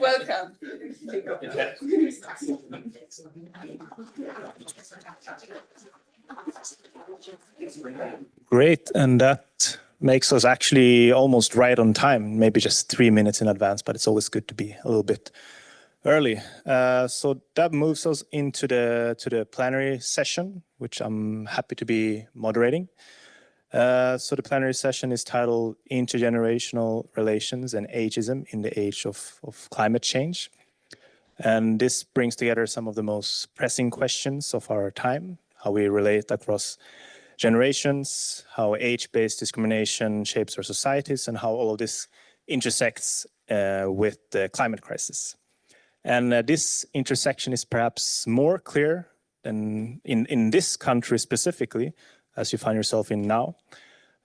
Welcome. Great, and that makes us actually almost right on time, maybe just 3 minutes in advance, but it's always good to be a little bit early. So that moves us into the plenary session, which I'm happy to be moderating. So the plenary session is titled Intergenerational Relations and Ageism in the Age of Climate Change. And this brings together some of the most pressing questions of our time, how we relate across generations, how age-based discrimination shapes our societies, and how all of this intersects with the climate crisis. And this intersection is perhaps more clear than in this country specifically, as you find yourself in now.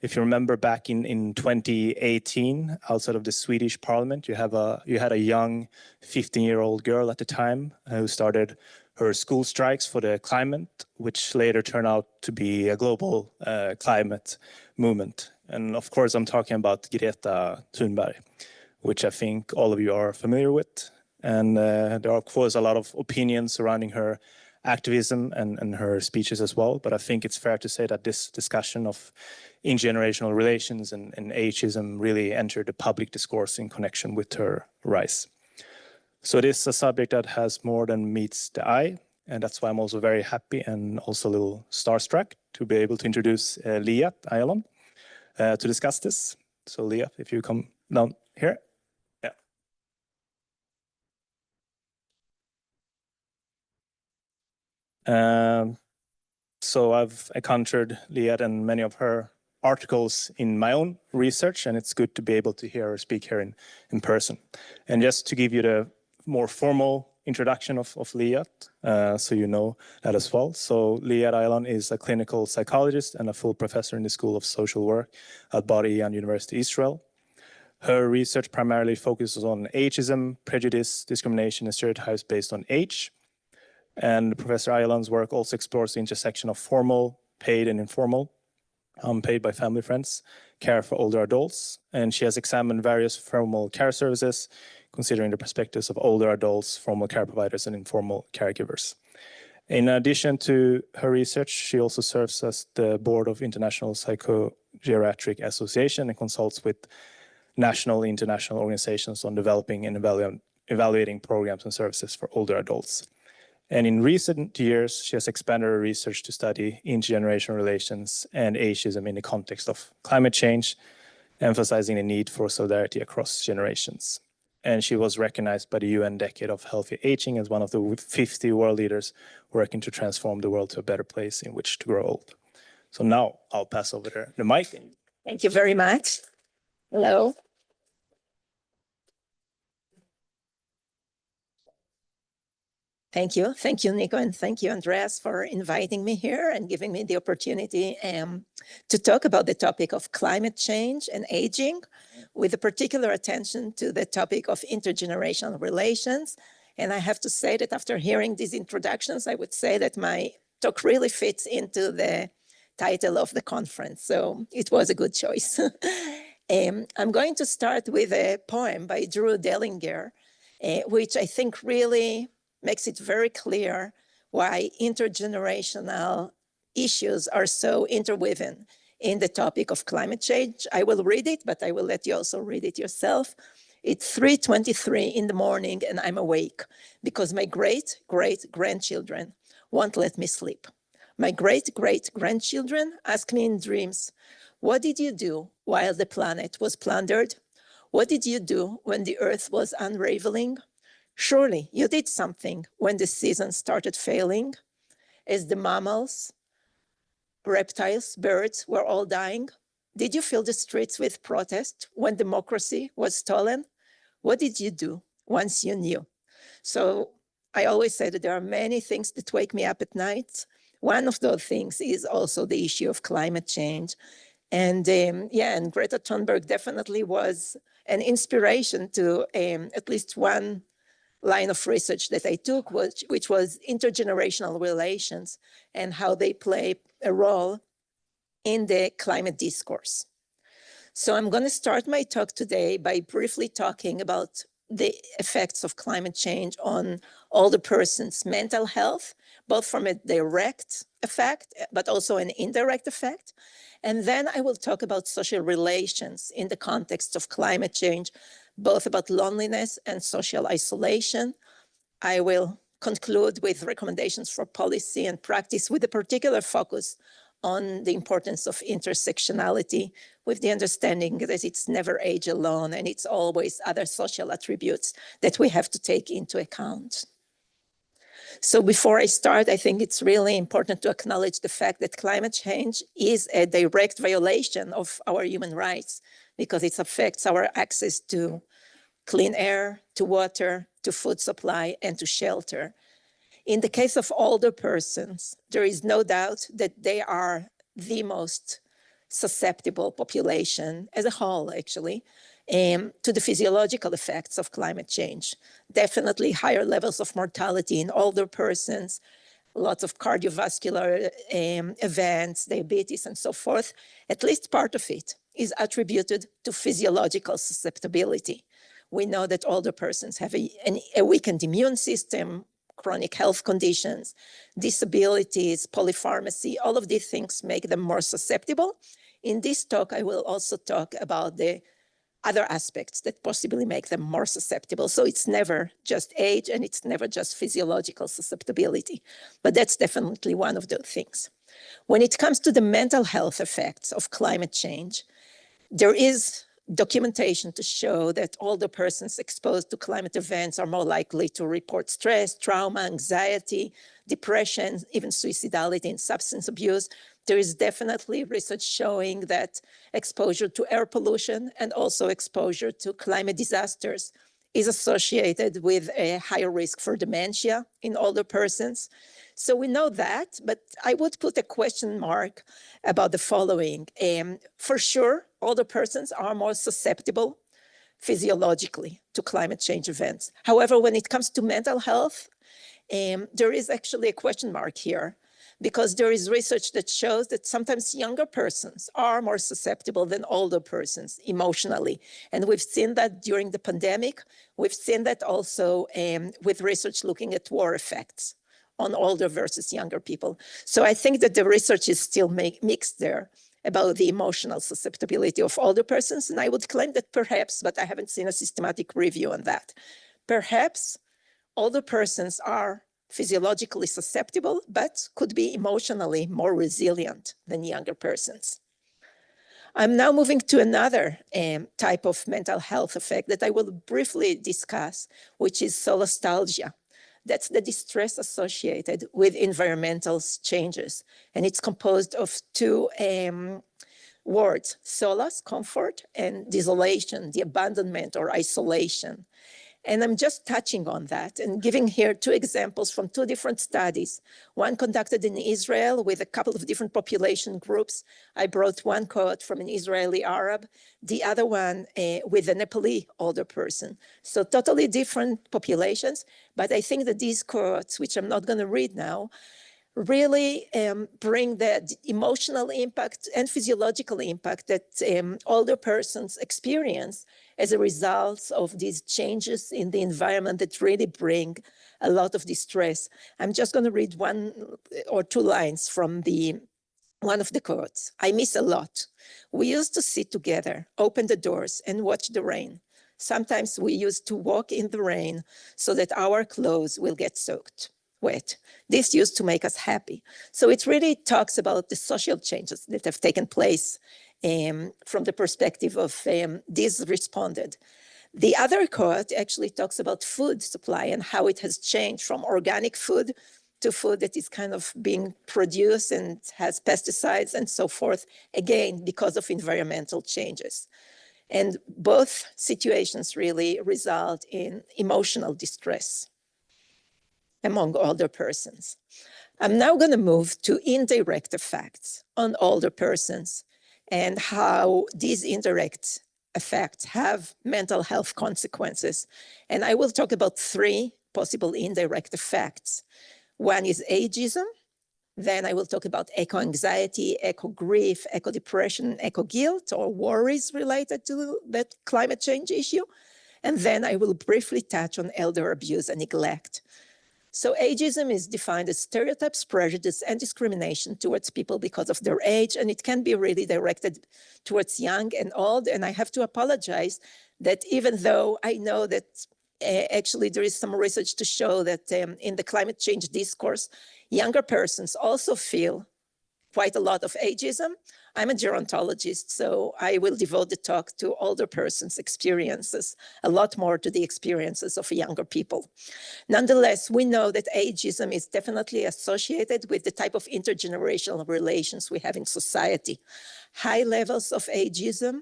If you remember back in 2018, outside of the Swedish parliament, you had a young 15-year-old girl at the time who started her school strikes for the climate, which later turned out to be a global climate movement. And of course, I'm talking about Greta Thunberg, which I think all of you are familiar with. And there are, of course, a lot of opinions surrounding her activism and her speeches as well. But I think it's fair to say that this discussion of intergenerational relations and ageism really entered the public discourse in connection with her rise. So it is a subject that has more than meets the eye, and that's why I'm also very happy and also a little starstruck to be able to introduce Liat Ayalon to discuss this. So Liat, if you come down here. So I've encountered Liat and many of her articles in my own research, and it's good to be able to hear her speak here in person. And just to give you the more formal introduction of Liat, so you know that as well. So Liat Ayalon is a clinical psychologist and a full professor in the School of Social Work at Ilan University, Israel. Her research primarily focuses on ageism, prejudice, discrimination, and stereotypes based on age. And Professor Ayalon's work also explores the intersection of formal, paid, and informal, unpaid by family friends, care for older adults. And she has examined various formal care services, considering the perspectives of older adults, formal care providers, and informal caregivers. In addition to her research, she also serves as the board of International Psychogeriatric Association and consults with national and international organizations on developing and evaluating programs and services for older adults. And in recent years, she has expanded her research to study intergenerational relations and ageism in the context of climate change, emphasizing the need for solidarity across generations. And she was recognized by the UN Decade of Healthy Aging as one of the 50 world leaders working to transform the world to a better place in which to grow old. So now I'll pass over the mic. Thank you very much. Hello. Thank you, Nico, and thank you, Andreas, for inviting me here and giving me the opportunity to talk about the topic of climate change and aging, with a particular attention to the topic of intergenerational relations. And I have to say that after hearing these introductions, I would say that my talk really fits into the title of the conference. So it was a good choice. I'm going to start with a poem by Drew Dellinger, which I think really makes it very clear why intergenerational issues are so interwoven in the topic of climate change. I will read it, but I will let you also read it yourself. It's 3:23 in the morning and I'm awake because my great-great-grandchildren won't let me sleep. My great-great-grandchildren ask me in dreams, what did you do while the planet was plundered? What did you do when the earth was unraveling? Surely you did something when the season started failing, as the mammals, reptiles, birds were all dying. Did you fill the streets with protest when democracy was stolen? What did you do once you knew? So I always say that there are many things that wake me up at night. One of those things is also the issue of climate change. And and Greta Thunberg definitely was an inspiration to at least one line of research that I took, which was intergenerational relations and how they play a role in the climate discourse. So I'm going to start my talk today by briefly talking about the effects of climate change on older person's mental health, both from a direct effect, but also an indirect effect. And then I will talk about social relations in the context of climate change, both about loneliness and social isolation. I will conclude with recommendations for policy and practice with a particular focus on the importance of intersectionality, with the understanding that it's never age alone and it's always other social attributes that we have to take into account. So before I start, I think it's really important to acknowledge the fact that climate change is a direct violation of our human rights because it affects our access to clean air, to water, to food supply, and to shelter. In the case of older persons, there is no doubt that they are the most susceptible population as a whole, actually, to the physiological effects of climate change. Definitely higher levels of mortality in older persons, lots of cardiovascular events, diabetes, and so forth. At least part of it is attributed to physiological susceptibility. We know that older persons have a weakened immune system, chronic health conditions, disabilities, polypharmacy, all of these things make them more susceptible. In this talk, I will also talk about the other aspects that possibly make them more susceptible. So it's never just age and it's never just physiological susceptibility, but that's definitely one of those things. When it comes to the mental health effects of climate change, there is documentation to show that older persons exposed to climate events are more likely to report stress, trauma, anxiety, depression, even suicidality and substance abuse. There is definitely research showing that exposure to air pollution and also exposure to climate disasters is associated with a higher risk for dementia in older persons. So we know that, but I would put a question mark about the following. For sure, older persons are more susceptible physiologically to climate change events. However, when it comes to mental health, there is actually a question mark here because there is research that shows that sometimes younger persons are more susceptible than older persons emotionally. And we've seen that during the pandemic. We've seen that also with research looking at war effects on older versus younger people. So I think that the research is still mixed there about the emotional susceptibility of older persons. And I would claim that perhaps, but I haven't seen a systematic review on that, perhaps older persons are physiologically susceptible, but could be emotionally more resilient than younger persons. I'm now moving to another type of mental health effect that I will briefly discuss, which is solastalgia. That's the distress associated with environmental changes. And it's composed of two words, solace, comfort, and desolation, the abandonment or isolation. And I'm just touching on that and giving here two examples from two different studies. One conducted in Israel with a couple of different population groups. I brought one quote from an Israeli Arab, the other one with a Nepali older person. So totally different populations, but I think that these quotes, which I'm not going to read now, really bring the emotional impact and physiological impact that older persons experience as a result of these changes in the environment that really bring a lot of distress. I'm just going to read one or two lines from one of the quotes. I miss a lot. We used to sit together, open the doors, and watch the rain. Sometimes we used to walk in the rain so that our clothes will get soaked wet. This used to make us happy. So it really talks about the social changes that have taken place from the perspective of these responded. The other quote actually talks about food supply and how it has changed from organic food to food that is kind of being produced and has pesticides and so forth, again, because of environmental changes. And both situations really result in emotional distress among older persons. I'm now going to move to indirect effects on older persons and how these indirect effects have mental health consequences. And I will talk about three possible indirect effects. One is ageism. Then I will talk about eco-anxiety, eco-grief, eco-depression, eco-guilt, or worries related to that climate change issue. And then I will briefly touch on elder abuse and neglect. So ageism is defined as stereotypes, prejudice, and discrimination towards people because of their age, and it can be really directed towards young and old. And I have to apologize that even though I know that actually there is some research to show that in the climate change discourse, younger persons also feel quite a lot of ageism. I'm a gerontologist, so I will devote the talk to older persons' experiences, a lot more to the experiences of younger people. Nonetheless, we know that ageism is definitely associated with the type of intergenerational relations we have in society. High levels of ageism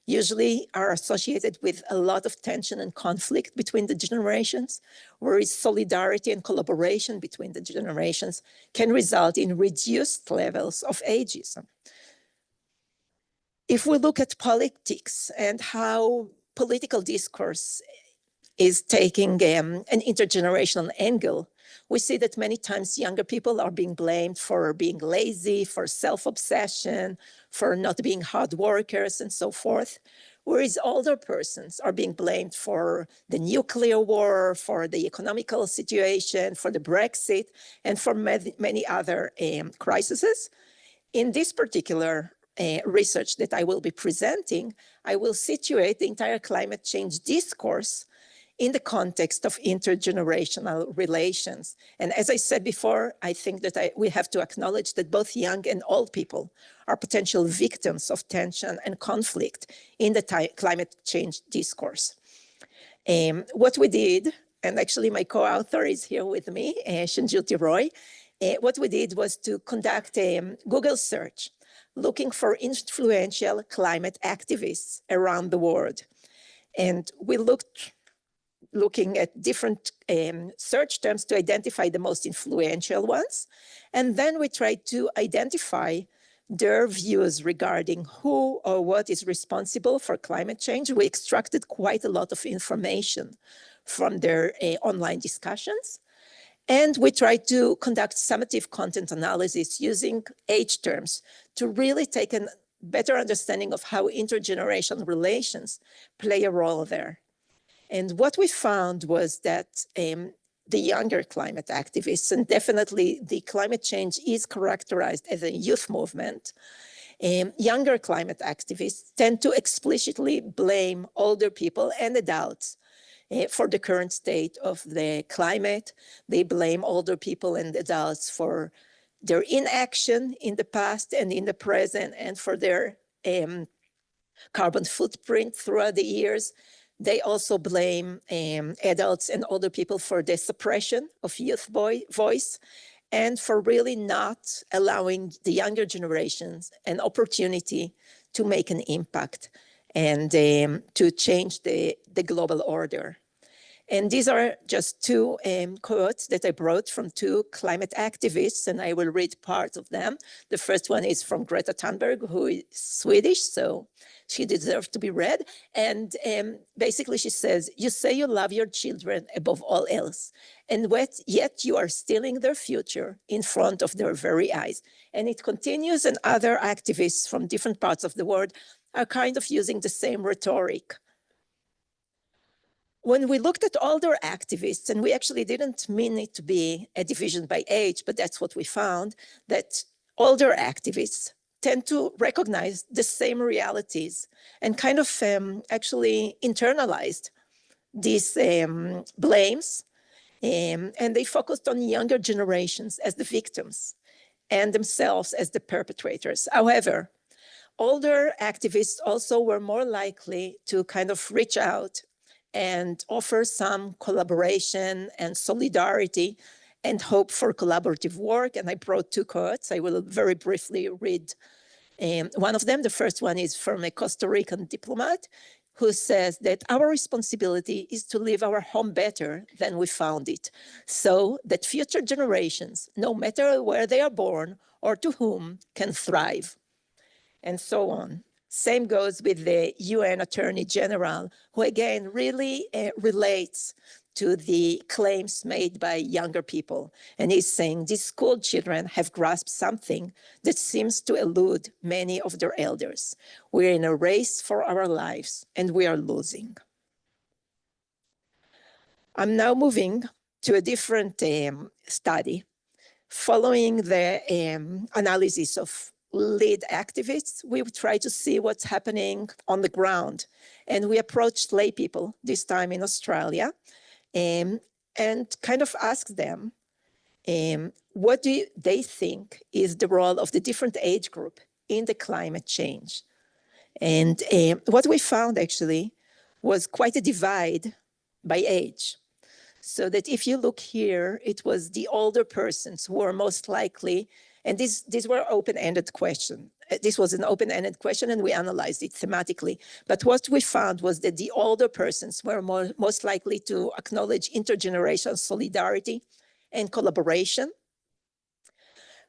usually are associated with a lot of tension and conflict between the generations, whereas solidarity and collaboration between the generations can result in reduced levels of ageism. If we look at politics and how political discourse is taking an intergenerational angle, we see that many times younger people are being blamed for being lazy, for self-obsession, for not being hard workers and so forth, whereas older persons are being blamed for the nuclear war, for the economical situation, for the Brexit, and for many other crises. In this particular research that I will be presenting, I will situate the entire climate change discourse in the context of intergenerational relations. And as I said before, I think that we have to acknowledge that both young and old people are potential victims of tension and conflict in the climate change discourse. What we did, and actually my co-author is here with me, Shanjuti Roy, what we did was to conduct a Google search looking for influential climate activists around the world. And we looking at different search terms to identify the most influential ones. And then we tried to identify their views regarding who or what is responsible for climate change. We extracted quite a lot of information from their online discussions. And we tried to conduct summative content analysis using age terms to really take a better understanding of how intergenerational relations play a role there. And what we found was that the younger climate activists, and definitely the climate change is characterized as a youth movement, younger climate activists tend to explicitly blame older people and adults for the current state of the climate. They blame older people and adults for their inaction in the past and in the present, and for their carbon footprint throughout the years. They also blame adults and older people for the suppression of youth voice and for really not allowing the younger generations an opportunity to make an impact and to change the global order. And these are just two quotes that I brought from two climate activists, and I will read part of them. The first one is from Greta Thunberg, who is Swedish, so she deserves to be read. And basically she says, "You say you love your children above all else, and yet you are stealing their future in front of their very eyes." And it continues, and other activists from different parts of the world are kind of using the same rhetoric. When we looked at older activists, and we actually didn't mean it to be a division by age, but that's what we found, that older activists tend to recognize the same realities and kind of actually internalized these blames, and they focused on younger generations as the victims and themselves as the perpetrators. However, older activists also were more likely to kind of reach out and offer some collaboration and solidarity and hope for collaborative work. And I brought two quotes. I will very briefly read one of them. The first one is from a Costa Rican diplomat who says that our responsibility is to leave our home better than we found it, so that future generations, no matter where they are born or to whom, can thrive, and so on. Same goes with the UN Attorney General, who again really relates to the claims made by younger people. And he's saying these school children have grasped something that seems to elude many of their elders. We're in a race for our lives and we are losing. I'm now moving to a different study. Following the analysis of lead activists, we try to see what's happening on the ground. And we approached lay people, this time in Australia, and kind of asked them, what do they think is the role of the different age group in the climate change? And what we found actually was quite a divide by age. So that if you look here, it was the older persons who were most likely, and these were open-ended questions. This was an open-ended question and we analyzed it thematically. But what we found was that the older persons were most likely to acknowledge intergenerational solidarity and collaboration.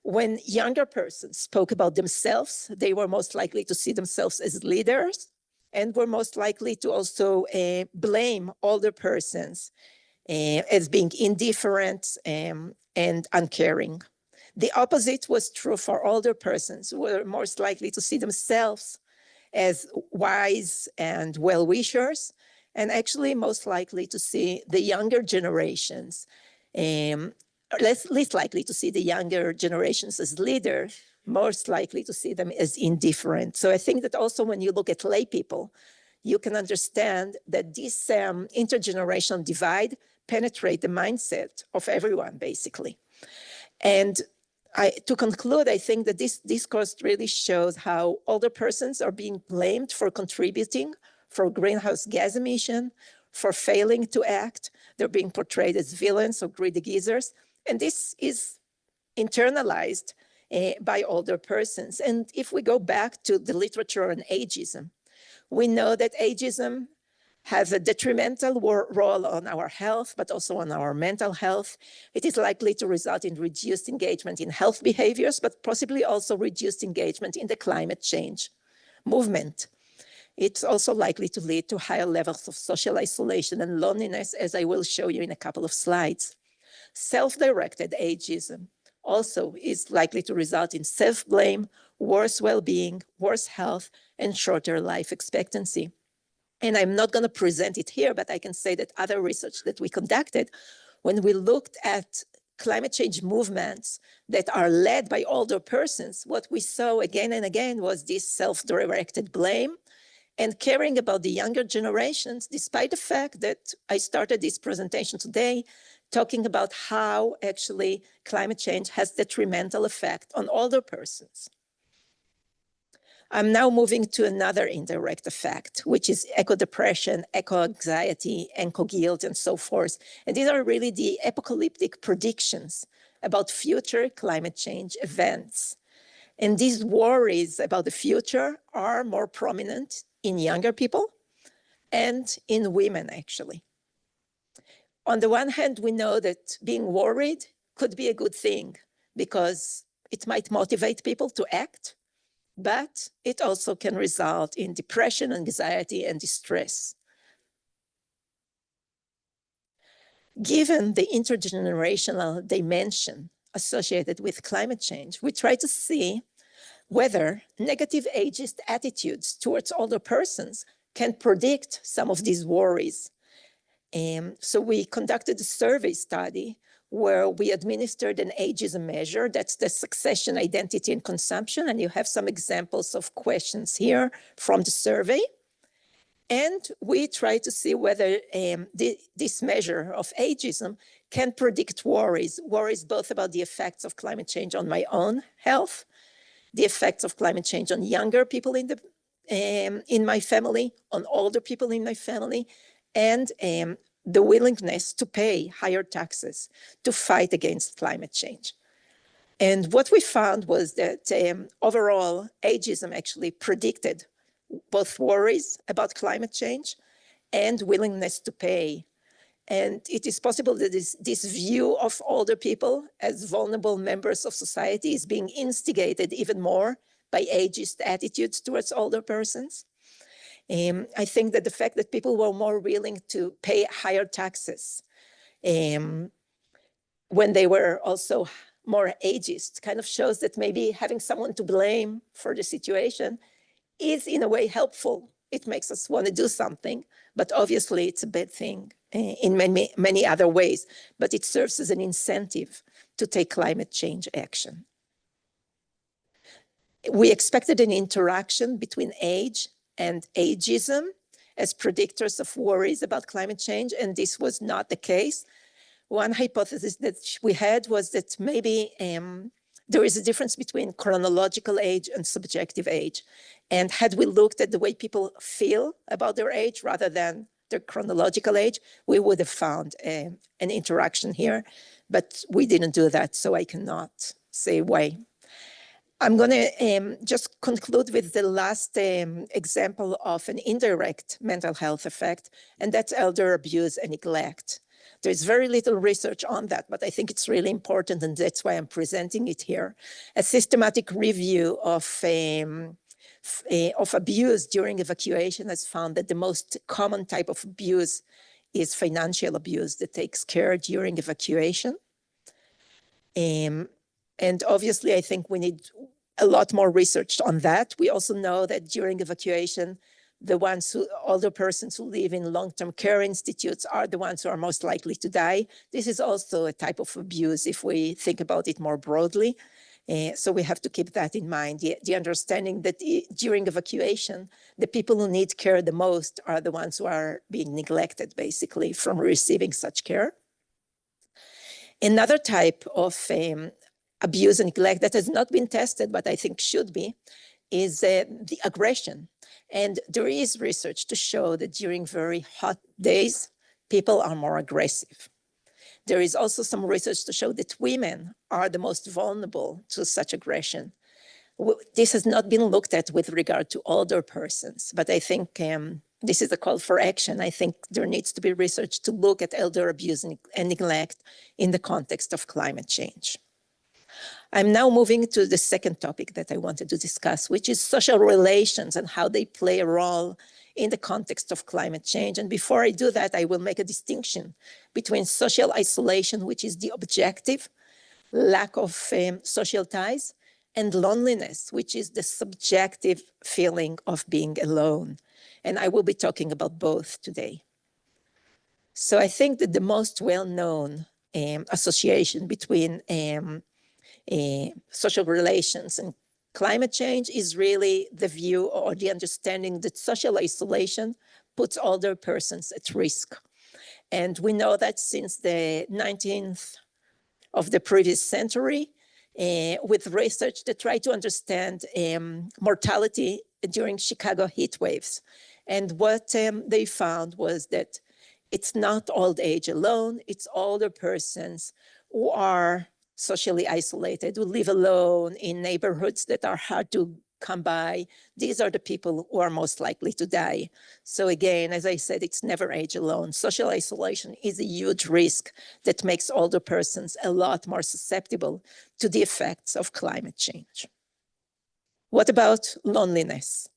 When younger persons spoke about themselves, they were most likely to see themselves as leaders and were most likely to also blame older persons as being indifferent and uncaring. The opposite was true for older persons who were most likely to see themselves as wise and well-wishers, and actually most likely to see the younger generations, least likely to see the younger generations as leaders, most likely to see them as indifferent. So I think that also when you look at lay people, you can understand that this intergenerational divide penetrate the mindset of everyone, basically. And to conclude, I think that this discourse really shows how older persons are being blamed for contributing for greenhouse gas emission, for failing to act. They're being portrayed as villains or greedy geezers. And this is internalized by older persons. And if we go back to the literature on ageism, we know that ageism has a detrimental role on our health, but also on our mental health. It is likely to result in reduced engagement in health behaviors, but possibly also reduced engagement in the climate change movement. It's also likely to lead to higher levels of social isolation and loneliness, as I will show you in a couple of slides. Self-directed ageism also is likely to result in self-blame, worse well-being, worse health, and shorter life expectancy. And I'm not going to present it here, but I can say that other research that we conducted, when we looked at climate change movements that are led by older persons, what we saw again and again was this self-directed blame and caring about the younger generations, despite the fact that I started this presentation today talking about how actually climate change has detrimental effect on older persons. I'm now moving to another indirect effect, which is eco-depression, eco-anxiety, eco-guilt, and so forth. And these are really the apocalyptic predictions about future climate change events. And these worries about the future are more prominent in younger people and in women, actually. On the one hand, we know that being worried could be a good thing because it might motivate people to act, but it also can result in depression, anxiety, and distress. Given the intergenerational dimension associated with climate change, we try to see whether negative ageist attitudes towards older persons can predict some of these worries. So we conducted a survey study where we administered an ageism measure, that's the succession, identity, and consumption. And you have some examples of questions here from the survey. And we try to see whether this measure of ageism can predict worries both about the effects of climate change on my own health, the effects of climate change on younger people in my family, on older people in my family, and the willingness to pay higher taxes to fight against climate change. And what we found was that overall, ageism actually predicted both worries about climate change and willingness to pay. And it is possible that this view of older people as vulnerable members of society is being instigated even more by ageist attitudes towards older persons. I think that the fact that people were more willing to pay higher taxes when they were also more ageist kind of shows that maybe having someone to blame for the situation is in a way helpful It makes us want to do something, but obviously it's a bad thing in many other ways, but it serves as an incentive to take climate change action. We expected an interaction between age and ageism as predictors of worries about climate change, and this was not the case. One hypothesis that we had was that maybe there is a difference between chronological age and subjective age. And had we looked at the way people feel about their age rather than their chronological age, we would have found an interaction here, but we didn't do that, so I cannot say why. I'm going to just conclude with the last example of an indirect mental health effect, and that's elder abuse and neglect. There's very little research on that, but I think it's really important, and that's why I'm presenting it here. A systematic review of abuse during evacuation has found that the most common type of abuse is financial abuse that takes care during evacuation. And obviously, I think we need a lot more research on that. We also know that during evacuation, older persons who live in long-term care institutes are the ones who are most likely to die. This is also a type of abuse if we think about it more broadly. So we have to keep that in mind, the understanding that during evacuation, the people who need care the most are the ones who are being neglected, basically, from receiving such care. Another type of abuse and neglect that has not been tested, but I think should be, is the aggression. And there is research to show that during very hot days, people are more aggressive. There is also some research to show that women are the most vulnerable to such aggression. This has not been looked at with regard to older persons, but I think this is a call for action. I think there needs to be research to look at elder abuse and neglect in the context of climate change. I'm now moving to the second topic that I wanted to discuss, which is social relations and how they play a role in the context of climate change. And before I do that, I will make a distinction between social isolation, which is the objective lack of social ties, and loneliness, which is the subjective feeling of being alone. And I will be talking about both today. So I think that the most well-known association between social relations and climate change is really the view or the understanding that social isolation puts older persons at risk. And we know that since the 19th of the previous century, with research that tried to understand mortality during Chicago heat waves. And what they found was that it's not old age alone, it's older persons who are socially isolated, who live alone in neighborhoods that are hard to come by. These are the people who are most likely to die. So again, as I said, it's never age alone. Social isolation is a huge risk that makes older persons a lot more susceptible to the effects of climate change. What about loneliness?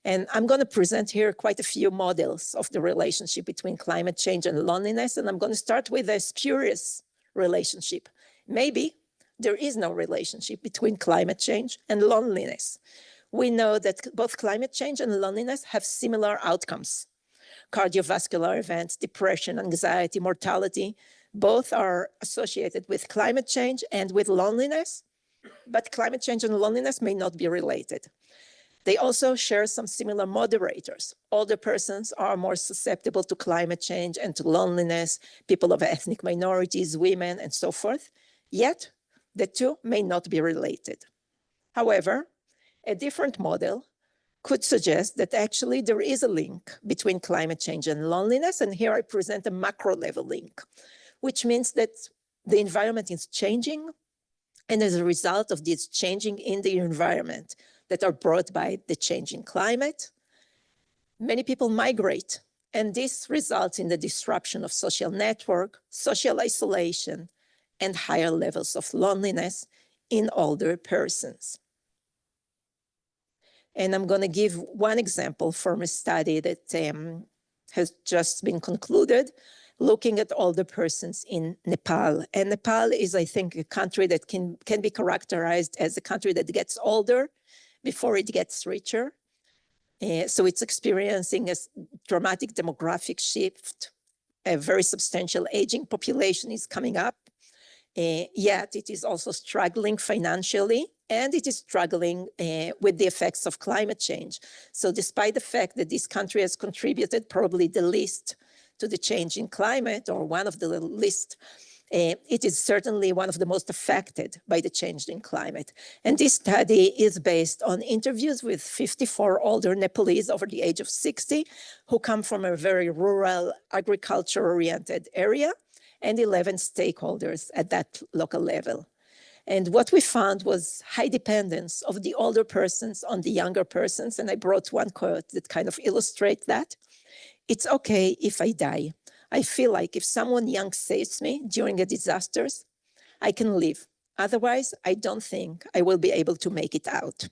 And I'm going to present here quite a few models of the relationship between climate change and loneliness. And I'm going to start with a spurious relationship. Maybe there is no relationship between climate change and loneliness. We know that both climate change and loneliness have similar outcomes. Cardiovascular events, depression, anxiety, mortality, both are associated with climate change and with loneliness, but climate change and loneliness may not be related. They also share some similar moderators. Older persons are more susceptible to climate change and to loneliness, people of ethnic minorities, women, and so forth. Yet, the two may not be related. However, a different model could suggest that actually there is a link between climate change and loneliness, and here I present a macro level link, which means that the environment is changing, and as a result of this changing in the environment that are brought by the changing climate, many people migrate, and this results in the disruption of social network, social isolation, and higher levels of loneliness in older persons. And I'm going to give one example from a study that has just been concluded, looking at older persons in Nepal. And Nepal is, I think, a country that can be characterized as a country that gets older before it gets richer. So it's experiencing a dramatic demographic shift. A very substantial aging population is coming up, yet it is also struggling financially, and it is struggling with the effects of climate change. So despite the fact that this country has contributed probably the least to the change in climate, or one of the least, it is certainly one of the most affected by the change in climate. And this study is based on interviews with 54 older Nepalese over the age of 60 who come from a very rural, agriculture-oriented area, and 11 stakeholders at that local level. And what we found was high dependence of the older persons on the younger persons. And I brought one quote that kind of illustrates that. "It's okay if I die. I feel like if someone young saves me during a disaster, I can live. Otherwise, I don't think I will be able to make it out."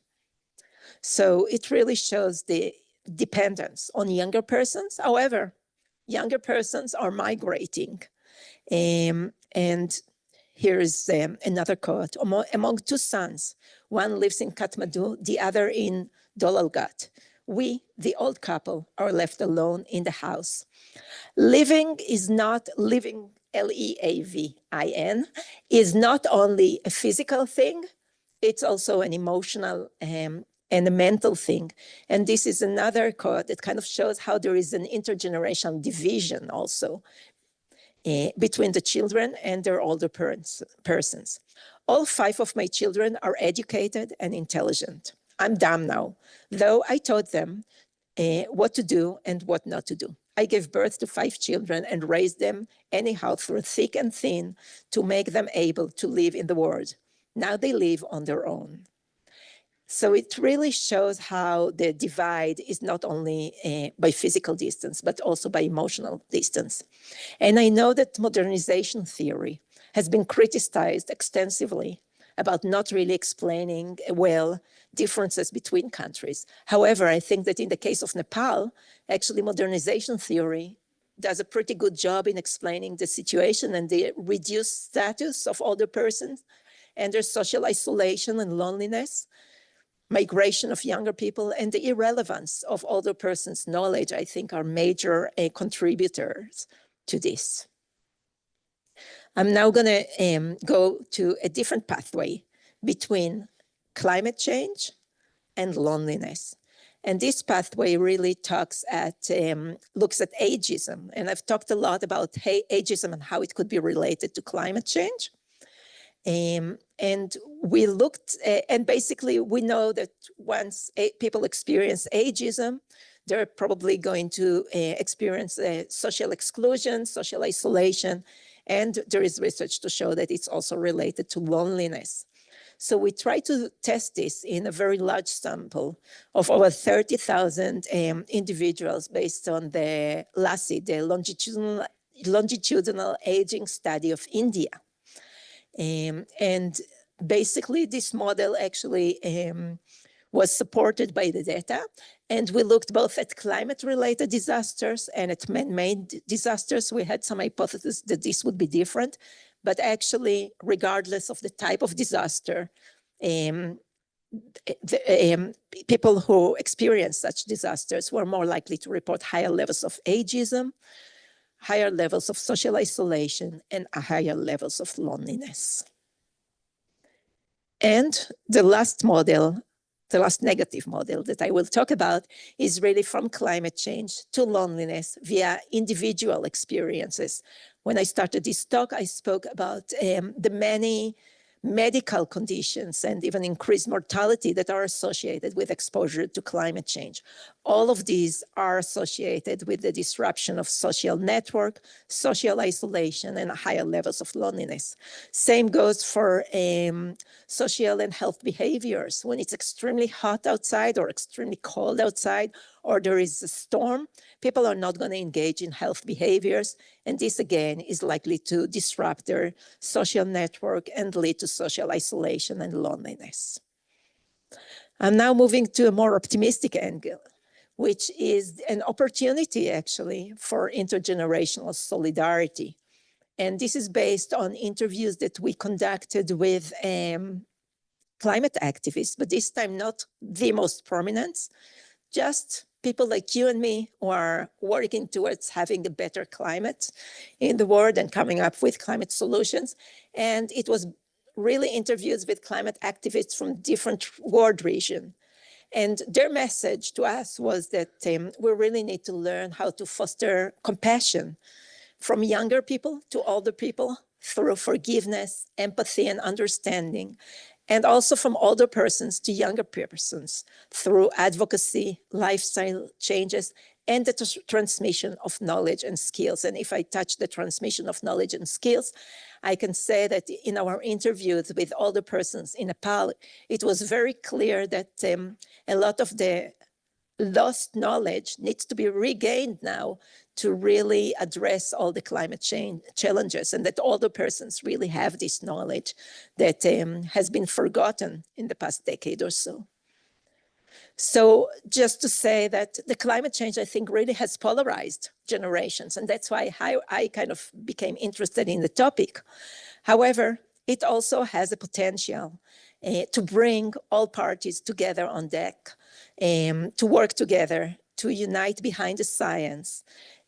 So it really shows the dependence on younger persons. However, younger persons are migrating. And here is another quote. "Among two sons, one lives in Kathmandu, the other in Dolalgat. We, the old couple, are left alone in the house. Living is not living, Leavin, is not only a physical thing, it's also an emotional and a mental thing." And this is another quote that kind of shows how there is an intergenerational division also between the children and their older persons. "All 5 of my children are educated and intelligent. I'm dumb now, though I taught them what to do and what not to do. I gave birth to 5 children and raised them anyhow through thick and thin to make them able to live in the world. Now they live on their own." So it really shows how the divide is not only by physical distance, but also by emotional distance. And I know that modernization theory has been criticized extensively about not really explaining well differences between countries. However, I think that in the case of Nepal, actually modernization theory does a pretty good job in explaining the situation and the reduced status of older persons and their social isolation and loneliness, migration of younger people, and the irrelevance of older persons' knowledge, I think, are major contributors to this. I'm now going to go to a different pathway between climate change and loneliness. And this pathway really looks at ageism. And I've talked a lot about ageism and how it could be related to climate change. And we looked, and basically we know that once people experience ageism, they're probably going to experience social exclusion, social isolation, and there is research to show that it's also related to loneliness. So we try to test this in a very large sample of over 30,000 individuals based on the LASI, the longitudinal aging study of India. And basically this model actually was supported by the data. And we looked both at climate-related disasters and at man-made disasters. We had some hypotheses that this would be different, but actually, regardless of the type of disaster, people who experience such disasters were more likely to report higher levels of ageism, higher levels of social isolation, and higher levels of loneliness. And the last model, the last negative model that I will talk about is really from climate change to loneliness via individual experiences. When I started this talk, I spoke about the many medical conditions and even increased mortality that are associated with exposure to climate change. All of these are associated with the disruption of social network, social isolation, and higher levels of loneliness. Same goes for social and health behaviors. When it's extremely hot outside or extremely cold outside, or there is a storm, people are not going to engage in health behaviors. And this, again, is likely to disrupt their social network and lead to social isolation and loneliness. I'm now moving to a more optimistic angle, which is an opportunity, actually, for intergenerational solidarity. And this is based on interviews that we conducted with climate activists, but this time not the most prominent, just people like you and me who are working towards having a better climate in the world and coming up with climate solutions. And it was really interviews with climate activists from different world regions. And their message to us was that we really need to learn how to foster compassion from younger people to older people through forgiveness, empathy, and understanding, and also from older persons to younger persons through advocacy, lifestyle changes, and the transmission of knowledge and skills. And if I touch the transmission of knowledge and skills, I can say that in our interviews with older persons in Nepal, it was very clear that a lot of the lost knowledge needs to be regained now to really address all the climate change challenges, and that older persons really have this knowledge that has been forgotten in the past decade or so. So just to say that the climate change, I think, really has polarized generations, and that's why I kind of became interested in the topic. However, it also has a potential to bring all parties together on deck, to work together, to unite behind the science,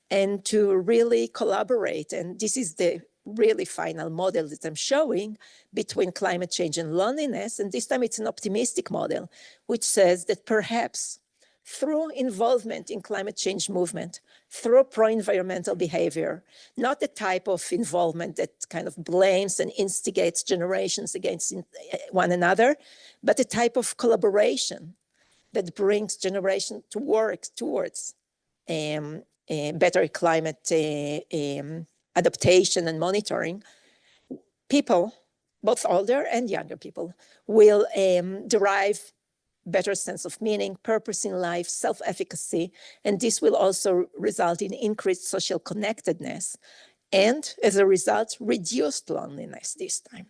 and to really collaborate. And this is the really final model that I'm showing between climate change and loneliness. And this time it's an optimistic model, which says that perhaps through involvement in climate change movement, through pro-environmental behavior, not the type of involvement that kind of blames and instigates generations against one another, but a type of collaboration that brings generation to work towards better climate adaptation and monitoring. People, both older and younger people, will derive better sense of meaning, purpose in life, self-efficacy, and this will also result in increased social connectedness, and as a result, reduced loneliness this time.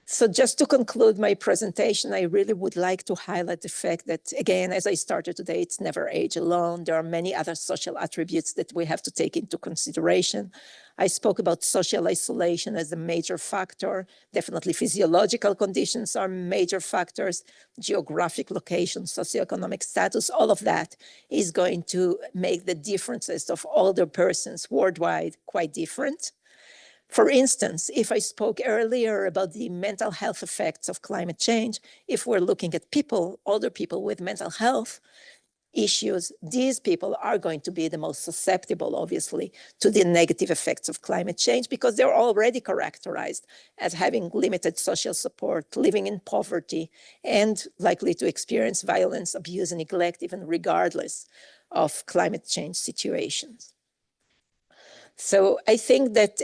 So just to conclude my presentation, I really would like to highlight the fact that, again, as I started today, it's never age alone. There are many other social attributes that we have to take into consideration. I spoke about social isolation as a major factor. Definitely physiological conditions are major factors, geographic location, socioeconomic status, all of that is going to make the differences of older persons worldwide quite different. For instance, if I spoke earlier about the mental health effects of climate change, if we're looking at people, older people with mental health issues, these people are going to be the most susceptible, obviously, to the negative effects of climate change because they're already characterized as having limited social support, living in poverty, and likely to experience violence, abuse, and neglect, even regardless of climate change situations. So I think that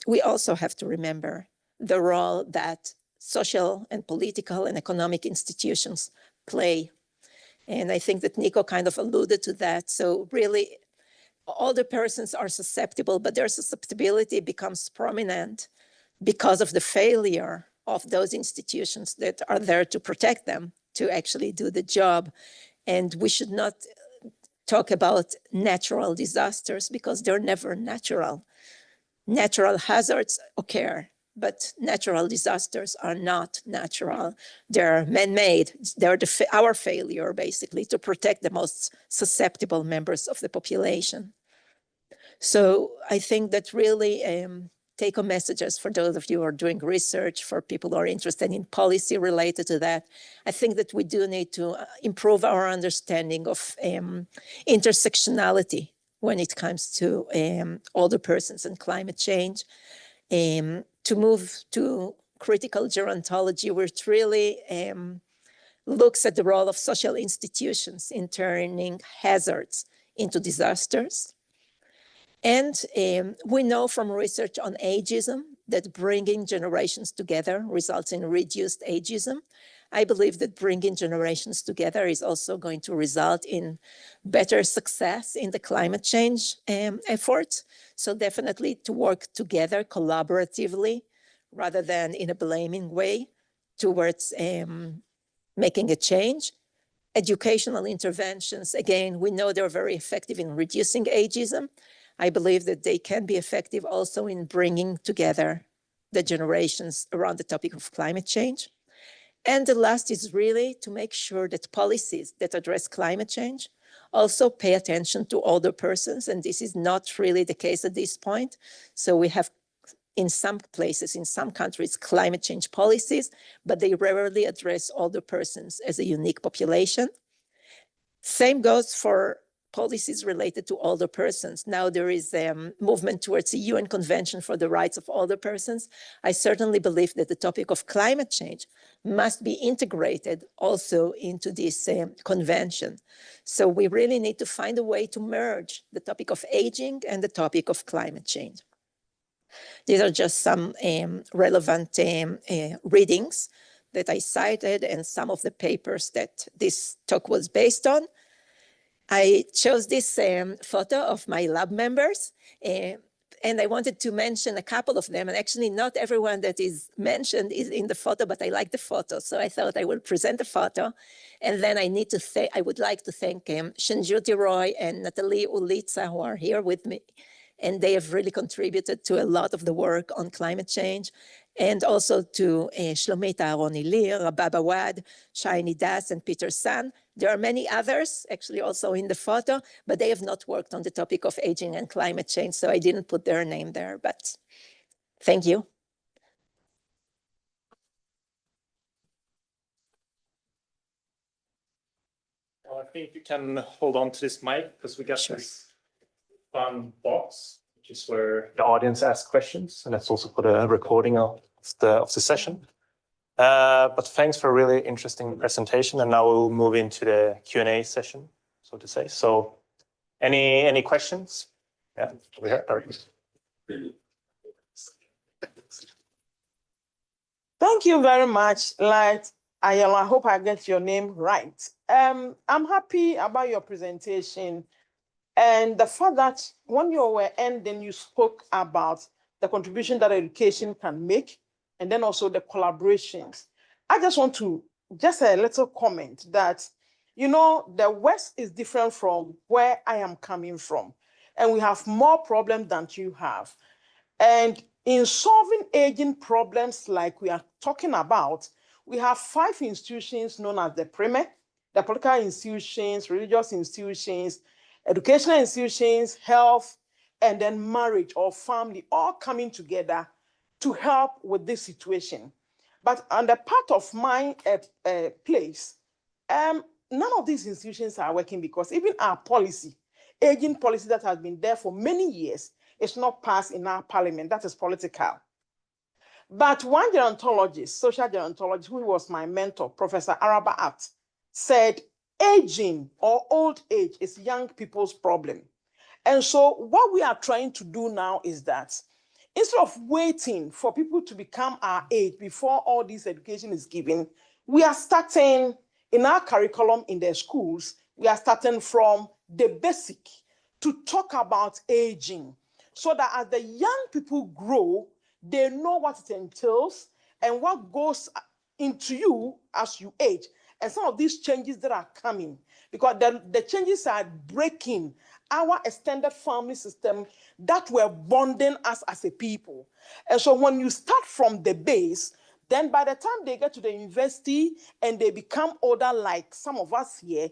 we also have to remember the role that social and political and economic institutions play. And I think that Nico kind of alluded to that. So really, older persons are susceptible, but their susceptibility becomes prominent because of the failure of those institutions that are there to protect them, to actually do the job. And we should not talk about natural disasters because they're never natural. Natural hazards occur, but natural disasters are not natural. They're man-made. They're our failure, basically, to protect the most susceptible members of the population. So I think that really take-home messages for those of you who are doing research, for people who are interested in policy related to that. I think that we do need to improve our understanding of intersectionality when it comes to older persons and climate change, to move to critical gerontology, which really looks at the role of social institutions in turning hazards into disasters. And we know from research on ageism that bringing generations together results in reduced ageism. I believe that bringing generations together is also going to result in better success in the climate change efforts. So definitely to work together collaboratively rather than in a blaming way towards making a change. Educational interventions, again, we know they're very effective in reducing ageism. I believe that they can be effective also in bringing together the generations around the topic of climate change. And the last is really to make sure that policies that address climate change also pay attention to older persons. And this is not really the case at this point. So we have, in some places, in some countries, climate change policies, but they rarely address older persons as a unique population. Same goes for policies related to older persons. Now there is a movement towards the UN Convention for the Rights of Older Persons. I certainly believe that the topic of climate change must be integrated also into this convention. So we really need to find a way to merge the topic of aging and the topic of climate change. These are just some relevant readings that I cited and some of the papers that this talk was based on. I chose this photo of my lab members, and I wanted to mention a couple of them. And actually, not everyone that is mentioned is in the photo, but I like the photo. So I thought I will present the photo. And then I would like to thank Shinjuti Roy and Natalie Ulitsa, who are here with me. And they have really contributed to a lot of the work on climate change. And also to Shlomit Aharoni-Lir, Rabab Awad, Shiny Das, and Peter San. There are many others actually also in the photo, but they have not worked on the topic of aging and climate change, so I didn't put their name there, but thank you. Well, I think you can hold on to this mic because we got this fun box, which is where the audience asks questions, and that's also for the recording of the session. But thanks for a really interesting presentation, and now we'll move into the Q&A session, so to say. So, any questions? Yeah, over here. Thank you very much, Liat Ayalon. I hope I get your name right. I'm happy about your presentation and the fact that when you were ending, you spoke about the contribution that education can make, and then also the collaborations. I just want to, just a little comment that, you know, the West is different from where I am coming from, and we have more problems than you have. And in solving aging problems like we are talking about, we have 5 institutions known as the PRIME, the political institutions, religious institutions, educational institutions, health, and then marriage or family, all coming together to help with this situation. But on the part of my place, none of these institutions are working because even our policy, aging policy that has been there for many years, is not passed in our parliament. That is political. But one gerontologist, social gerontologist, who was my mentor, Professor Araba At, said aging or old age is young people's problem. And so what we are trying to do now is that instead of waiting for people to become our age before all this education is given, we are starting in our curriculum in the schools, we are starting from the basic to talk about aging so that as the young people grow, they know what it entails and what goes into you as you age. And some of these changes that are coming, because the changes are breaking our extended family system that were bonding us as a people. And so when you start from the base, then by the time they get to the university and they become older, like some of us here,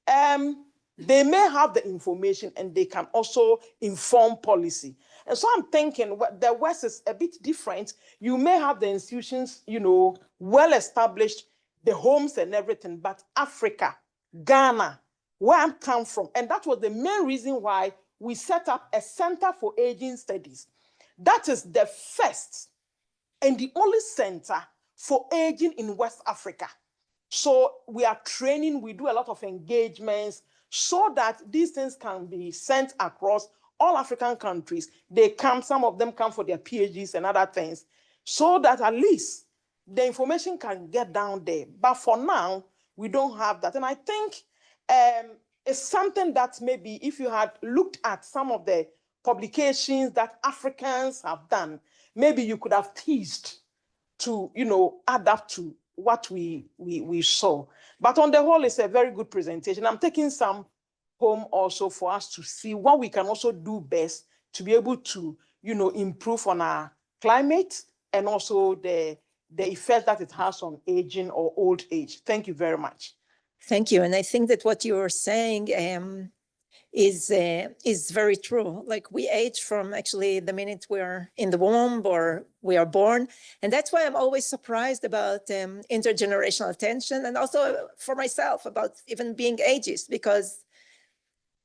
they may have the information and they can also inform policy. And so I'm thinking the West is a bit different. You may have the institutions, you know, well established, the homes and everything, but Africa, Ghana, where I come from, and that was the main reason why we set up a Center for Aging Studies. That is the first and the only center for aging in West Africa. So we are training, we do a lot of engagements so that these things can be sent across all African countries. They come, some of them come for their PhDs and other things, so that at least the information can get down there. But for now, we don't have that. And I think it's something that maybe if you had looked at some of the publications that Africans have done, maybe you could have teased to, you know, add up to what we saw. But on the whole, it's a very good presentation. I'm taking some home also for us to see what we can also do best to be able to, you know, improve on our climate and also the the effect that it has on aging or old age. Thank you very much. Thank you. And I think that what you're saying is very true. Like we age from actually the minute we're in the womb or we are born. And that's why I'm always surprised about intergenerational tension, and also for myself about even being ageist, because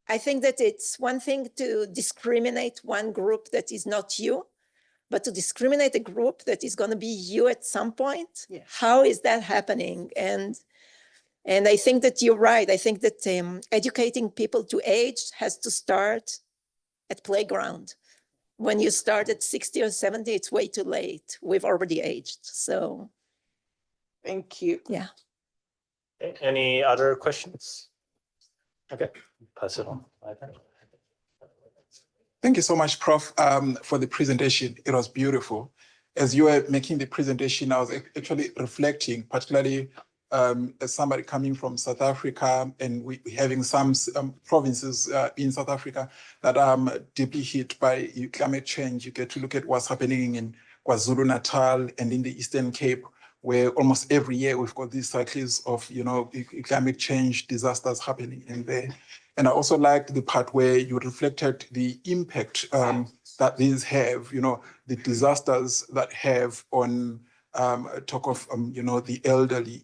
I think that it's one thing to discriminate one group that is not you, but to discriminate a group that is going to be you at some point. Yes. How is that happening? And I think that you're right. I think that educating people to age has to start at playground. When you start at 60 or 70, it's way too late. We've already aged. So thank you. Yeah. Any other questions? Okay, pass it on. Thank you so much, Prof, for the presentation. It was beautiful. As you were making the presentation, I was actually reflecting, particularly as somebody coming from South Africa, and we having some provinces in South Africa that are deeply hit by climate change. You get to look at what's happening in KwaZulu-Natal and in the Eastern Cape, where almost every year we've got these cycles of, climate change disasters happening in there. And I also liked the part where you reflected the impact that these have, the disasters that have on talk of, the elderly,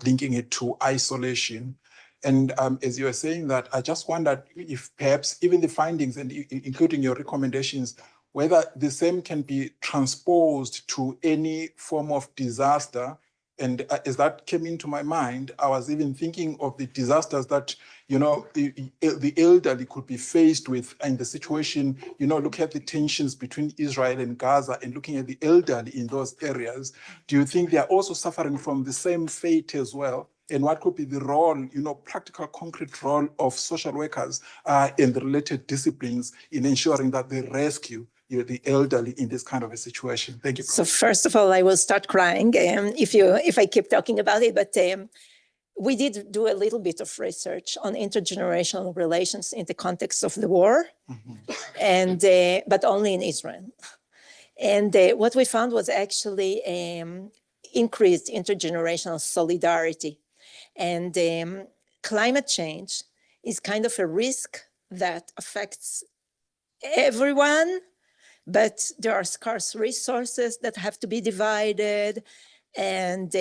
linking it to isolation. And as you were saying that, I just wondered if perhaps even the findings and including your recommendations, whether the same can be transposed to any form of disaster. And as that came into my mind, I was even thinking of the disasters that, the elderly could be faced with in the situation, look at the tensions between Israel and Gaza and looking at the elderly in those areas. Do you think they are also suffering from the same fate as well? And what could be the role, practical, concrete role of social workers and the related disciplines in ensuring that they rescue the elderly in this kind of a situation? Thank you. So first of all, I will start crying if I keep talking about it. But we did do a little bit of research on intergenerational relations in the context of the war, and but only in Israel. And what we found was actually increased intergenerational solidarity. And climate change is kind of a risk that affects everyone, but there are scarce resources that have to be divided, and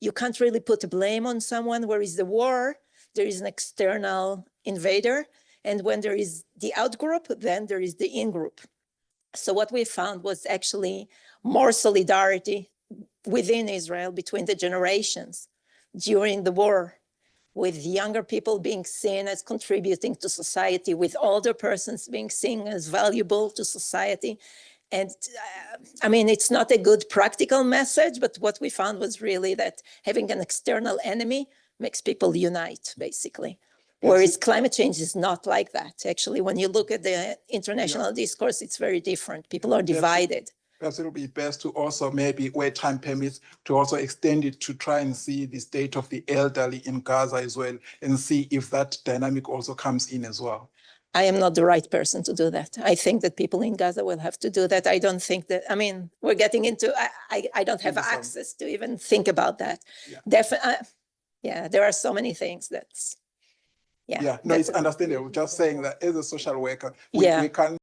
you can't really put a blame on someone. Where is the war? There is an external invader, and when there is the out-group, then there is the in-group. So what we found was actually more solidarity within Israel between the generations during the war, with younger people being seen as contributing to society, with older persons being seen as valuable to society. And I mean, it's not a good practical message, but what we found was really that having an external enemy makes people unite, basically. Whereas climate change is not like that. Actually, when you look at the international discourse, it's very different. People are divided. Perhaps it would be best to also maybe, where time permits, to also extend it to try and see the state of the elderly in Gaza as well, and see if that dynamic also comes in as well. I am not the right person to do that. I think that people in Gaza will have to do that. I don't think that, I mean, we're getting into, I don't have access to even think about that. Yeah. Definitely, yeah, there are so many things that's, No, it's understandable. Just saying that as a social worker, we can't